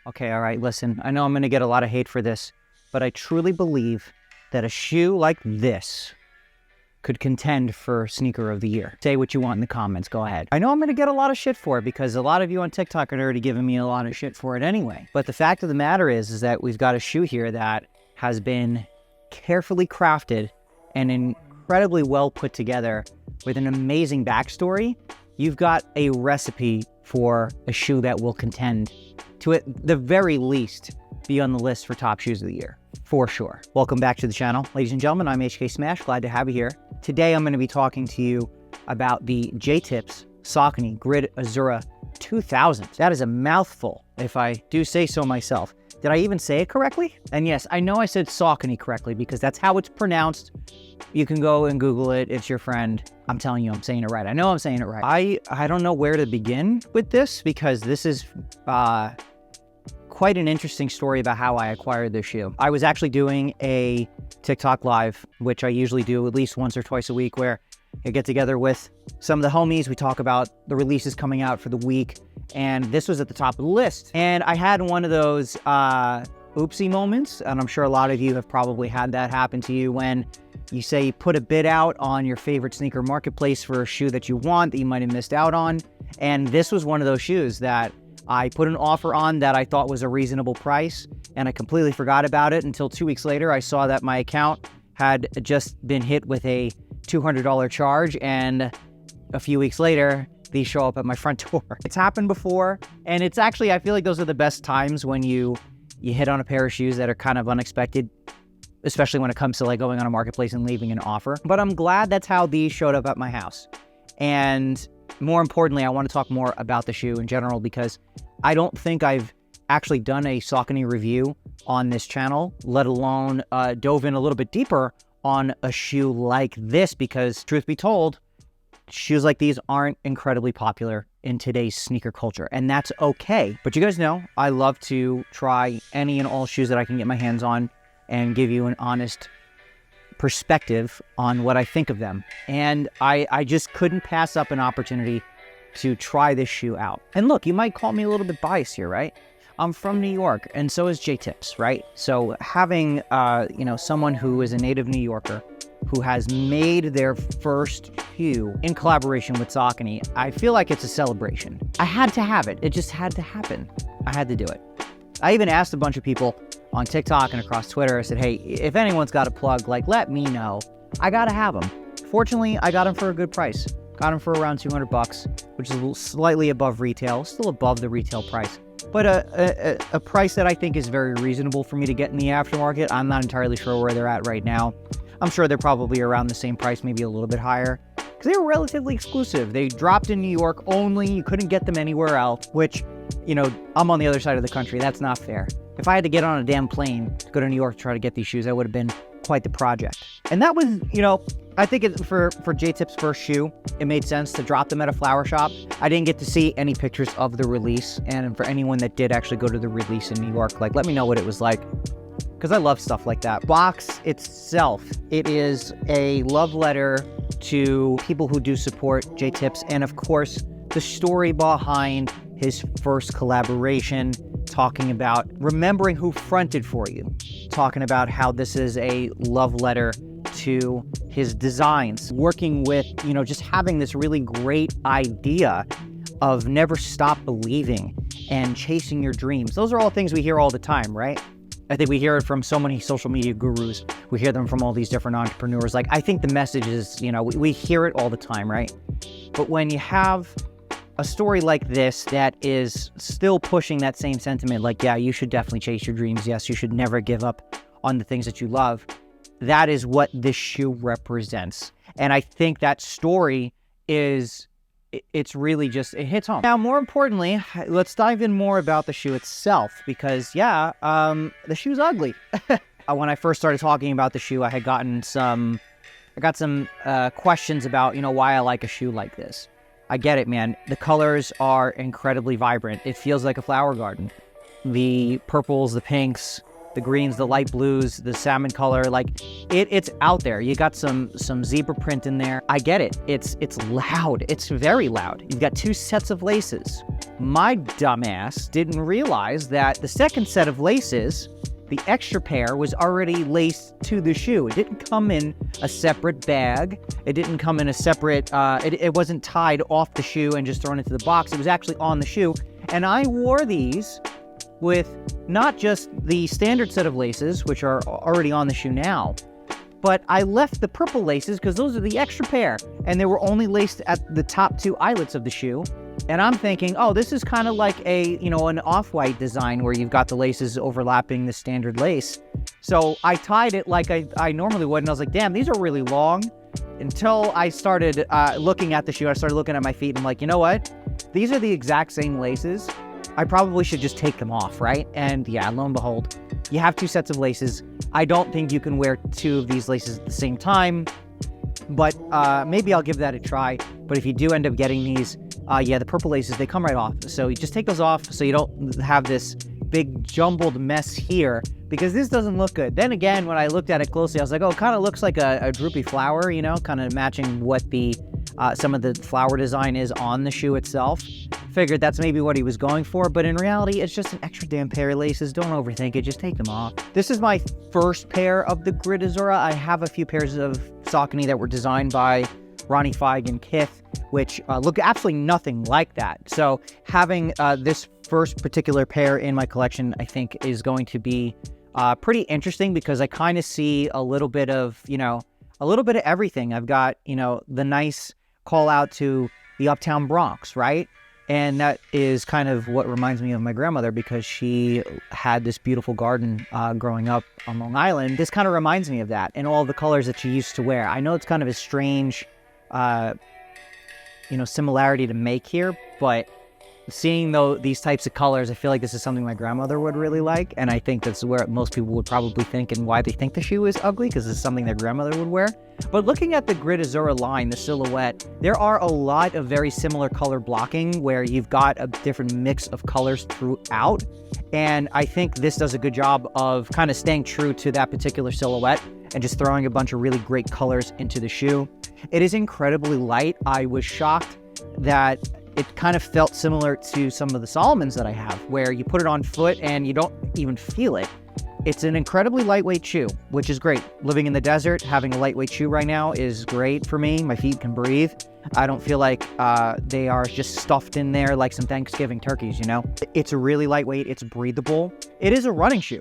Okay, all right, listen, I know I'm going to get a lot of hate for this, but I truly believe that a shoe like this could contend for Sneaker of the Year. Say what you want in the comments, go ahead. I know I'm going to get a lot of shit for it because a lot of you on TikTok are already giving me a lot of shit for it anyway. But the fact of the matter is that we've got a shoe here that has been carefully crafted and incredibly well put together with an amazing backstory. You've got a recipe for a shoe that will contend to, at the very least, be on the list for top shoes of the year, for sure. Welcome back to the channel. Ladies and gentlemen, I'm HKsmash, glad to have you here. Today, I'm going to be talking to you about the J-Tips Saucony Grid Azura 2000. That is a mouthful, if I do say so myself. Did I even say it correctly? And yes, I know I said Saucony correctly because that's how it's pronounced. You can go and Google it. It's your friend. I'm telling you, I'm saying it right. I know I'm saying it right. I don't know where to begin with this because this is quite an interesting story about how I acquired this shoe. I was actually doing a TikTok live, which I usually do at least once or twice a week, where I get together with some of the homies. We talk about the releases coming out for the week, and this was at the top of the list. And I had one of those oopsie moments, and I'm sure a lot of you have probably had that happen to you when you say you put a bid out on your favorite sneaker marketplace for a shoe that you want that you might have missed out on. And this was one of those shoes that I put an offer on that I thought was a reasonable price, and I completely forgot about it until 2 weeks later. I saw that my account had just been hit with a $200 charge, and a few weeks later, these show up at my front door. It's happened before, and it's actually, I feel like those are the best times when you hit on a pair of shoes that are kind of unexpected, especially when it comes to like going on a marketplace and leaving an offer. But I'm glad that's how these showed up at my house. And more importantly, I want to talk more about the shoe in general because I don't think I've actually done a Saucony review on this channel, let alone dove in a little bit deeper on a shoe like this, because truth be told, shoes like these aren't incredibly popular in today's sneaker culture, and that's okay. But you guys know I love to try any and all shoes that I can get my hands on and give you an honest perspective on what I think of them. And I just couldn't pass up an opportunity to try this shoe out. And look, you might call me a little bit biased here, right? I'm from New York, and so is J-Tips, right? So having, someone who is a native New Yorker who has made their first shoe in collaboration with Saucony, I feel like it's a celebration. I had to have it. It just had to happen. I had to do it. I even asked a bunch of people on TikTok and across Twitter. I said, hey, if anyone's got a plug, like, let me know. I gotta have them. Fortunately, I got them for a good price. Got them for around 200 bucks, which is a little slightly above retail, still above the retail price, but a price that I think is very reasonable for me to get in the aftermarket. I'm not entirely sure where they're at right now. I'm sure they're probably around the same price, maybe a little bit higher, because they were relatively exclusive. They dropped in New York only. You couldn't get them anywhere else, which, I'm on the other side of the country. That's not fair. If I had to get on a damn plane to go to New York to try to get these shoes, that would have been quite the project. And that was, I think for J-Tip's first shoe, it made sense to drop them at a flower shop. I didn't get to see any pictures of the release, and for anyone that did actually go to the release in New York, like, let me know what it was like, because I love stuff like that. Box itself, it is a love letter to people who do support J-Tips, and of course, the story behind his first collaboration, talking about remembering who fronted for you, talking about how this is a love letter to his designs, working with, just having this really great idea of never stop believing and chasing your dreams. Those are all things we hear all the time, right? I think we hear it from so many social media gurus. We hear them from all these different entrepreneurs. Like, I think the message is, we hear it all the time, right? But when you have a story like this that is still pushing that same sentiment, like, yeah, you should definitely chase your dreams. Yes, you should never give up on the things that you love. That is what this shoe represents. And I think that story it's really just, it hits home. Now, more importantly, let's dive in more about the shoe itself, because the shoe's ugly. When I first started talking about the shoe, I got some questions about, why I like a shoe like this. I get it, man. The colors are incredibly vibrant. It feels like a flower garden. The purples, the pinks, the greens, the light blues, the salmon color. Like it's out there. You got some zebra print in there. I get it. It's loud. It's very loud. You've got 2 sets of laces. My dumbass didn't realize that the second set of laces, the extra pair, was already laced to the shoe. It didn't come in a separate bag. It didn't come in a separate, it wasn't tied off the shoe and just thrown into the box. It was actually on the shoe. And I wore these with not just the standard set of laces, which are already on the shoe now, but I left the purple laces because those are the extra pair, and they were only laced at the top 2 eyelets of the shoe. And I'm thinking, oh, this is kind of like a, an off-white design where you've got the laces overlapping the standard lace. So I tied it like I normally would, and I was like, damn, these are really long. Until I started looking at the shoe, I started looking at my feet, and I'm like, you know what? These are the exact same laces. I probably should just take them off, right? And yeah, lo and behold, you have 2 sets of laces. I don't think you can wear 2 of these laces at the same time, but maybe I'll give that a try. But if you do end up getting these, yeah, the purple laces, they come right off. So you just take those off so you don't have this big jumbled mess here, because this doesn't look good. Then again, when I looked at it closely, I was like, oh, it kind of looks like a droopy flower, kind of matching what the some of the flower design is on the shoe itself. Figured that's maybe what he was going for, but in reality, it's just an extra damn pair of laces. Don't overthink it, just take them off. This is my first pair of the Grid Azura. I have a few pairs of Saucony that were designed by Ronnie Feig and Kith, which look absolutely nothing like that. So having this first particular pair in my collection, I think is going to be pretty interesting, because I kind of see a little bit of, a little bit of everything. I've got, the nice call out to the Uptown Bronx, right? And that is kind of what reminds me of my grandmother, because she had this beautiful garden growing up on Long Island. This kind of reminds me of that, and all the colors that she used to wear. I know it's kind of a strange, similarity to make here, but seeing these types of colors, I feel like this is something my grandmother would really like, and I think that's where most people would probably think and why they think the shoe is ugly, because it's something their grandmother would wear. But looking at the Grid Azura line, the silhouette, there are a lot of very similar color blocking where you've got a different mix of colors throughout, and I think this does a good job of kind of staying true to that particular silhouette and just throwing a bunch of really great colors into the shoe. It is incredibly light. I was shocked that it kind of felt similar to some of the Solomons that I have, where you put it on foot and you don't even feel it. It's an incredibly lightweight shoe, which is great. Living in the desert, having a lightweight shoe right now is great for me. My feet can breathe. I don't feel like they are just stuffed in there like some Thanksgiving turkeys, It's really lightweight. It's breathable. It is a running shoe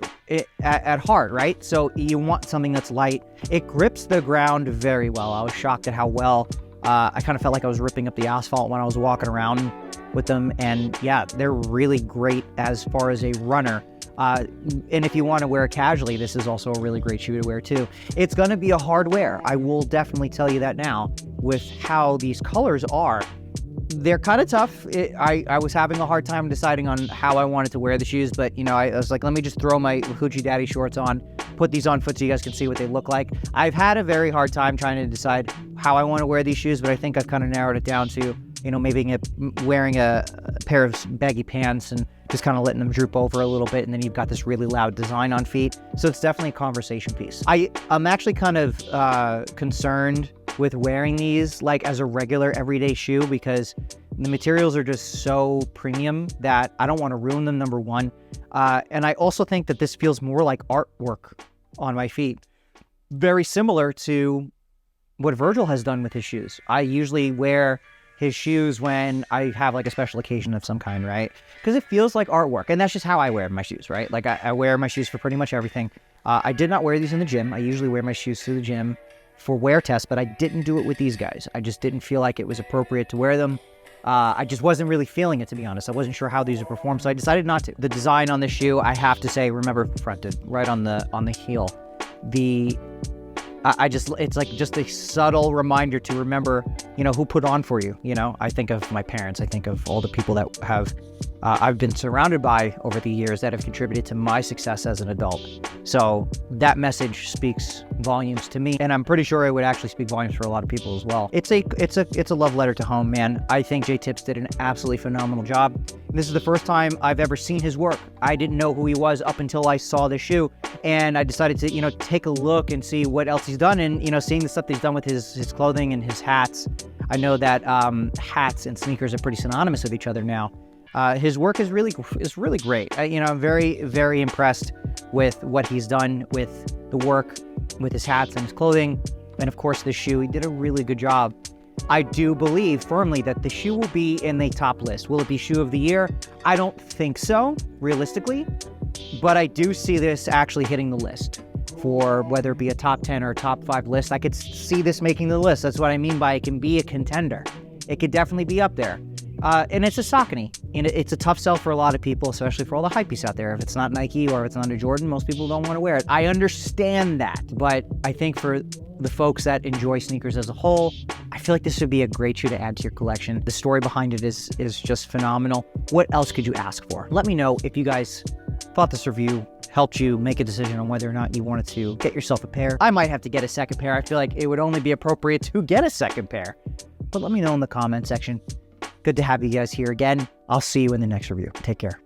at heart, right? So you want something that's light. It grips the ground very well. I was shocked at how well I kind of felt like I was ripping up the asphalt when I was walking around with them. And yeah, they're really great as far as a runner. And if you want to wear it casually, this is also a really great shoe to wear too. It's going to be a hard wear. I will definitely tell you that now. With how these colors are, they're kind of tough. I was having a hard time deciding on how I wanted to wear the shoes, but I was like, let me just throw my Hoochie Daddy shorts on, put these on foot so you guys can see what they look like. I've had a very hard time trying to decide how I want to wear these shoes, but I think I've kind of narrowed it down to, maybe wearing a pair of baggy pants and just kind of letting them droop over a little bit, and then you've got this really loud design on feet. So it's definitely a conversation piece. I'm actually kind of concerned with wearing these like as a regular everyday shoe, because the materials are just so premium that I don't want to ruin them, number one. And I also think that this feels more like artwork on my feet. Very similar to what Virgil has done with his shoes. I usually wear his shoes when I have like a special occasion of some kind, right? Because it feels like artwork, and that's just how I wear my shoes, right? Like I wear my shoes for pretty much everything. I did not wear these in the gym. I usually wear my shoes to the gym for wear tests, but I didn't do it with these guys. I just didn't feel like it was appropriate to wear them. I just wasn't really feeling it, to be honest. I wasn't sure how these would perform, so I decided not to. The design on this shoe, I have to say, remember fronted right on the heel. It's like just a subtle reminder to remember, who put on for you. I think of my parents. I think of all the people that I've been surrounded by over the years that have contributed to my success as an adult. So that message speaks volumes to me, and I'm pretty sure it would actually speak volumes for a lot of people as well. It's a love letter to home, man. I think J Tips did an absolutely phenomenal job. This is the first time I've ever seen his work. I didn't know who he was up until I saw this shoe, and I decided to, take a look and see what else he's done. And, seeing the stuff that he's done with his clothing and his hats, I know that hats and sneakers are pretty synonymous with each other now. His work is really great. I'm very, very impressed with what he's done with the work, with his hats and his clothing, and of course the shoe. He did a really good job. I do believe firmly that the shoe will be in the top list. Will it be shoe of the year? I don't think so, realistically, but I do see this actually hitting the list for whether it be a top 10 or a top 5 list. I could see this making the list. That's what I mean by it can be a contender. It could definitely be up there. And it's a Saucony, and it's a tough sell for a lot of people, especially for all the hypebeasts out there. If it's not Nike or if it's not a Jordan, most people don't want to wear it. I understand that, but I think for the folks that enjoy sneakers as a whole, I feel like this would be a great shoe to add to your collection. The story behind it is just phenomenal. What else could you ask for? Let me know if you guys thought this review helped you make a decision on whether or not you wanted to get yourself a pair. I might have to get a second pair. I feel like it would only be appropriate to get a second pair, but let me know in the comment section. Good to have you guys here again. I'll see you in the next review. Take care.